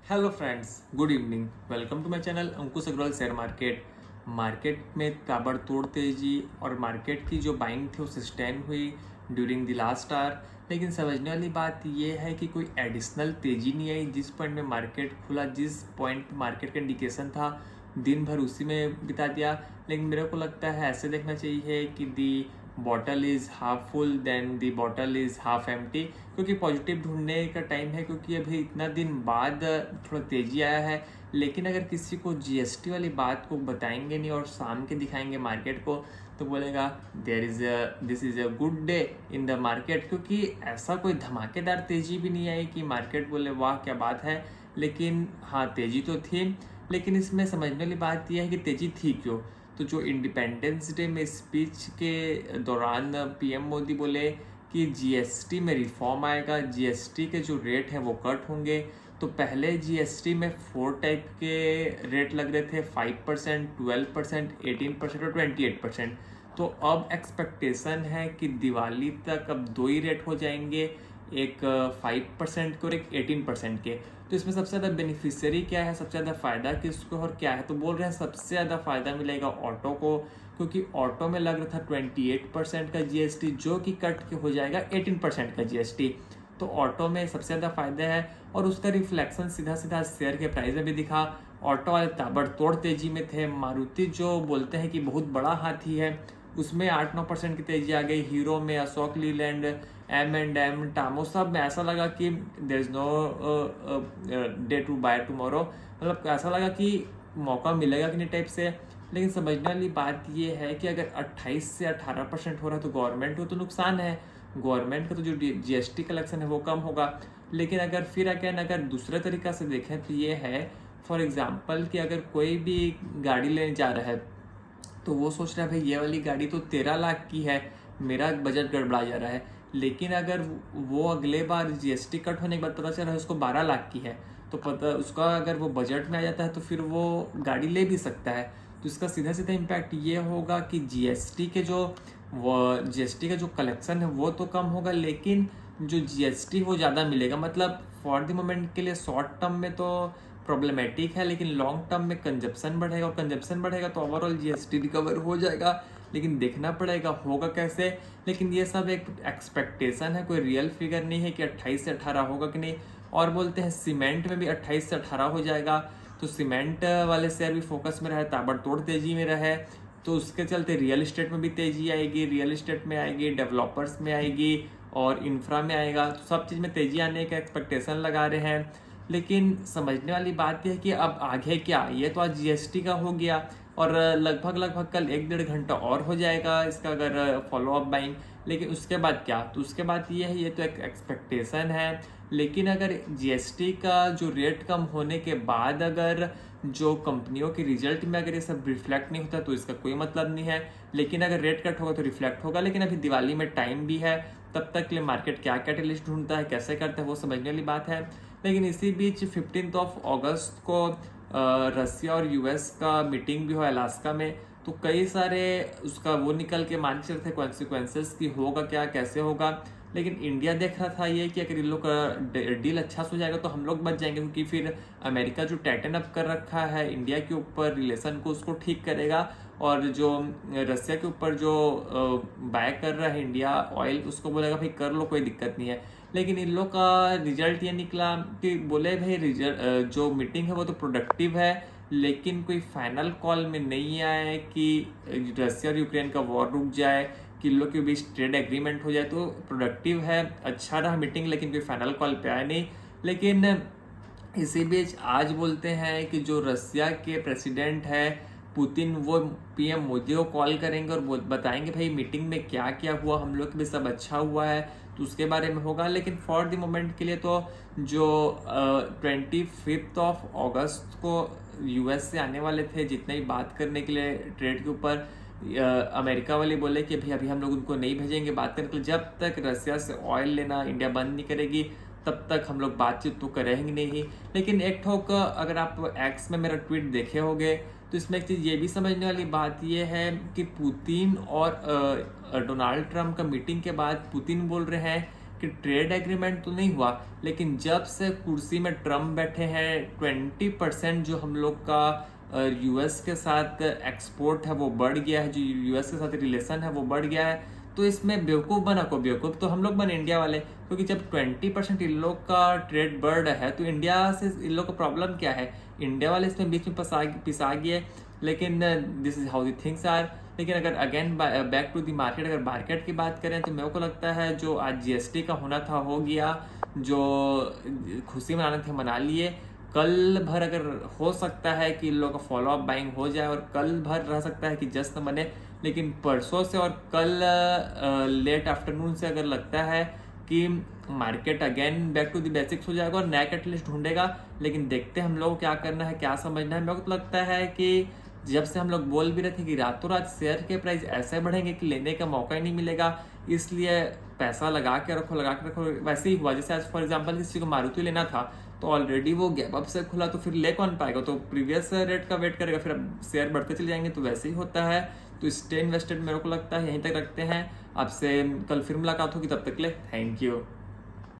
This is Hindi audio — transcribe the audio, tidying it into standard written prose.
Hello friends, good evening. Welcome to my channel Ankush Agrawal share market. Market में ताबड़तोड़ तेजी और मार्केट की जो बाइंग थी वो सस्टेन हुई ड्यूरिंग द लास्ट आवर। लेकिन समझने वाली बात ये है कि कोई एडिशनल तेजी नहीं आई। जिस पॉइंट में मार्केट खुला, जिस पॉइंट मार्केट का इंडिकेशन था, दिन भर उसी में बिता दिया। लेकिन मेरे को लगता है ऐसे देखना चाहिए कि the bottle is half full then the bottle is half empty, क्योंकि पॉजिटिव ढूंढने का टाइम है। क्योंकि अभी इतना दिन बाद थोड़ा तेजी आया है। लेकिन अगर किसी को जीएसटी वाली बात को बताएंगे नहीं और शाम के दिखाएंगे मार्केट को, तो बोलेगा this is a good day in the market. क्योंकि ऐसा कोई धमाकेदार तेजी भी नहीं आई कि मार्केट बोले वाह क्या बात है। लेकिन हाँ, तेजी तो थी। लेकिन इसमें समझने वाली बात यह है कि तेजी थी क्यों। तो जो इंडिपेंडेंस डे में स्पीच के दौरान पीएम मोदी बोले कि जीएसटी में रिफॉर्म आएगा, जीएसटी के जो रेट हैं वो कट होंगे। तो पहले जीएसटी में 4 टाइप के रेट लग रहे थे, 5%, 12%, 18% और 28%। तो अब एक्सपेक्टेशन है कि दिवाली तक अब 2 ही रेट हो जाएंगे, एक 5% के और एक 18% के। तो इसमें सबसे ज़्यादा बेनिफिशियरी क्या है, सबसे ज़्यादा फ़ायदा किसको और क्या है? तो बोल रहे हैं सबसे ज़्यादा फ़ायदा मिलेगा ऑटो को। क्योंकि ऑटो में लग रहा था 28% का जीएसटी, जो कि कट के हो जाएगा 18% का जीएसटी। तो ऑटो में सबसे ज़्यादा फायदा है और उसका रिफ्लेक्शन सीधा सीधा शेयर के प्राइस में भी दिखा। ऑटो वाले ताबड़तोड़ तेजी में थे। मारुति जो बोलते हैं कि बहुत बड़ा हाथी है, उसमें 8-9% की तेजी आ गई। हीरो में, अशोक लीलैंड, M&M, टामो, सब में ऐसा लगा कि there is no day to buy tomorrow. मतलब ऐसा लगा कि मौका मिलेगा कि नहीं टाइप से। लेकिन समझने वाली बात ये है कि अगर 28 से 18% हो रहा है तो गवर्नमेंट को तो नुकसान है। गवर्नमेंट का तो जो जीएसटी कलेक्शन है वो कम होगा। लेकिन अगर फिर अगेन अगर दूसरे तरीका से देखें तो ये है, फॉर एग्जांपल कि अगर कोई भी गाड़ी लेने जा रहा है तो वो सोच रहा है भाई ये वाली गाड़ी तो 13 लाख की है, मेरा बजट गड़बड़ा जा रहा है। लेकिन अगर वो अगले बार जीएसटी कट होने के बाद पता चल रहा है उसको 12 लाख की है, तो पता उसका अगर वो बजट में आ जाता है तो फिर वो गाड़ी ले भी सकता है। तो इसका सीधा सीधा इम्पैक्ट ये होगा कि जीएसटी का जो कलेक्शन है वो तो कम होगा, लेकिन जो जीएसटी वो ज़्यादा मिलेगा। मतलब फॉर द मोमेंट के लिए शॉर्ट टर्म में तो प्रॉब्लमेटिक है, लेकिन लॉन्ग टर्म में कंजप्शन बढ़ेगा और कंजप्शन बढ़ेगा तो ओवरऑल जीएसटी रिकवर हो जाएगा। लेकिन देखना पड़ेगा होगा कैसे। लेकिन ये सब एक एक्सपेक्टेशन है, कोई रियल फिगर नहीं है कि 28 से 18 होगा कि नहीं। और बोलते हैं सीमेंट में भी 28 से 18 हो जाएगा। तो सीमेंट वाले शेयर भी फोकस में रहे, ताबड़तोड़ तेजी में रहे। तो उसके चलते रियल इस्टेट में भी तेजी आएगी, रियल इस्टेट में आएगी, डेवलपर्स में आएगी और इंफ्रा में आएगा। तो सब चीज़ में तेजी आने का एक्सपेक्टेशन लगा रहे हैं। लेकिन समझने वाली बात यह है कि अब आगे क्या, ये तो आज जीएसटी का हो गया और लगभग कल 1-1.5 घंटा और हो जाएगा इसका अगर फॉलो अप बाइंग। लेकिन उसके बाद क्या, तो उसके बाद ये है, ये तो एक एक्सपेक्टेशन है। लेकिन अगर जीएसटी का जो रेट कम होने के बाद अगर जो कंपनियों के रिजल्ट में अगर ये सब रिफ्लेक्ट नहीं होता तो इसका कोई मतलब नहीं है। लेकिन अगर रेट कट होगा तो रिफ्लेक्ट होगा। लेकिन अभी दिवाली में टाइम भी है, तब तक के लिए मार्केट क्या कैटलिस्ट ढूंढता है, कैसे करता है, वो समझने वाली बात है। लेकिन इसी बीच 15 अगस्त को रसिया और यूएस का मीटिंग भी हो अलास्का में। तो कई सारे उसका वो निकल के मान चलते थे कॉन्सिक्वेंसेस की होगा क्या, कैसे होगा। लेकिन इंडिया देख रहा था ये कि अगर इन लोग का डील अच्छा से हो जाएगा तो हम लोग बच जाएंगे। क्योंकि फिर अमेरिका जो टाइटन अप कर रखा है इंडिया के ऊपर रिलेशन को, उसको ठीक करेगा। और जो रसिया के ऊपर जो बाय कर रहा है इंडिया ऑयल, उसको बोलेगा भाई कर लो, कोई दिक्कत नहीं है। लेकिन इन लोग का रिजल्ट ये निकला कि बोले भाई रिजल्ट जो मीटिंग है वो तो प्रोडक्टिव है, लेकिन कोई फाइनल कॉल में नहीं आया है कि रसिया और यूक्रेन का वॉर रुक जाए, कि इन लोग के बीच ट्रेड एग्रीमेंट हो जाए। तो प्रोडक्टिव है, अच्छा रहा मीटिंग, लेकिन कोई फाइनल कॉल पे आया नहीं। लेकिन इसी बीच आज बोलते हैं कि जो रसिया के प्रेसिडेंट है पुतिन, वो पीएम मोदी को कॉल करेंगे और बताएंगे भाई मीटिंग में क्या क्या हुआ, हम लोग के भी सब अच्छा हुआ है, तो उसके बारे में होगा। लेकिन फॉर द मोमेंट के लिए तो जो 25 अगस्त को यूएस से आने वाले थे जितने भी बात करने के लिए ट्रेड के ऊपर, अमेरिका वाले बोले कि अभी हम लोग उनको नहीं भेजेंगे बात करने के लिए। जब तक रसिया से ऑयल लेना इंडिया बंद नहीं करेगी तब तक हम लोग बातचीत तो करेंगे नहीं। लेकिन एक ठोक अगर आप एक्स में मेरा ट्वीट देखे होंगे तो इसमें एक चीज़ ये भी समझने वाली बात ये है कि पुतिन और डोनाल्ड ट्रंप का मीटिंग के बाद पुतिन बोल रहे हैं कि ट्रेड एग्रीमेंट तो नहीं हुआ, लेकिन जब से कुर्सी में ट्रम्प बैठे हैं 20% जो हम लोग का यूएस के साथ एक्सपोर्ट है वो बढ़ गया है, जो यूएस के साथ रिलेशन है वो बढ़ गया है। तो इसमें बेवकूफ़ बना को बेवकूफ़ तो हम लोग बने इंडिया वाले, क्योंकि जब 20% इन लोग का ट्रेड बढ़ रहा है तो इंडिया से इन लोग का प्रॉब्लम क्या है? इंडिया वाले इसमें बीच में पिसा गए। लेकिन this is how the things are. लेकिन अगर again back to the market, अगर मार्केट की बात करें तो मेरे को लगता है जो आज जीएसटी का होना था हो गया, जो खुशी मनाने थे मना लिए। कल भर अगर हो सकता है कि इन लोगों का फॉलो अप बाइंग हो जाए और कल भर रह सकता है कि जस्ट बने, लेकिन परसों से और कल लेट आफ्टरनून से अगर लगता है कि market again back to the basics हो जाएगा और नया कैटलिस्ट ढूंढेगा। लेकिन देखते हैं हम लोग क्या करना है, क्या समझना है। मेरे को तो लगता है कि जब से हम लोग बोल भी रहे थे कि रातों रात शेयर के प्राइस ऐसे बढ़ेंगे कि लेने का मौका ही नहीं मिलेगा, इसलिए पैसा लगा के रखो। वैसे ही हुआ जैसे आज फॉर एग्जांपल किसी को मारुति लेना था तो ऑलरेडी वो गैप अप से खुला, तो फिर ले कौन पाएगा? तो प्रीवियस रेट का वेट करेगा, फिर अब शेयर बढ़ते चले जाएंगे। तो वैसे ही होता है। तो स्टे इन्वेस्टेड मेरे को लगता है यहीं तक रखते हैं। आपसे कल फिर मुलाकात होगी, तब तक के लिए थैंक यू।